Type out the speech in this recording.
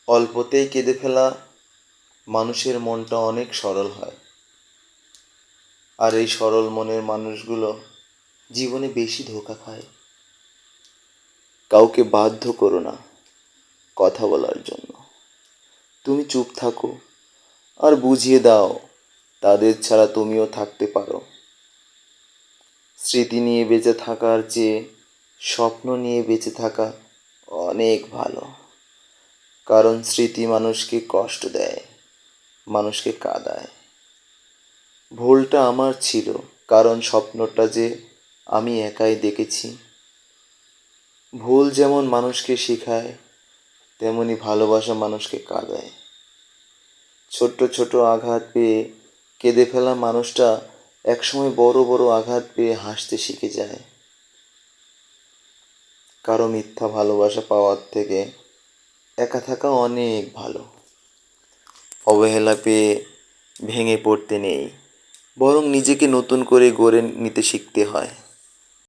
অল্পতেই কেঁদে ফেলা মানুষের মনটা অনেক সরল হয়। আর এই সরল মনের মানুষগুলো জীবনে বেশি ধোঁকা খায়। কাউকে বাধ্য করো না কথা বলার জন্য। তুমি চুপ থাকো আর বুঝিয়ে দাও তাদের ছাড়া তুমিও থাকতে পারো। স্মৃতি নিয়ে বেঁচে থাকার চেয়ে স্বপ্ন নিয়ে বেঁচে থাকা অনেক ভালো। কারণ স্মৃতি মানুষকে কষ্ট দেয়, মানুষকে কাঁদায়। ভুলটা আমার ছিল, কারণ স্বপ্নটা যে আমি একাই দেখেছি। ভুল যেমন মানুষকে শেখায়, তেমনি ভালোবাসা মানুষকে কাঁদায়। ছোট্ট ছোট আঘাত পেয়ে কেঁদে ফেলা মানুষটা একসময় বড় বড় আঘাত পেয়ে হাসতে শিখে যায়। কারো মিথ্যা ভালোবাসা পাওয়ার থেকে একা থাকা অনেক ভালো। অবহেলা পেয়ে ভেঙে পড়তে নেই, বরং নিজেকে নতুন করে গড়ে নিতে শিখতে হয়।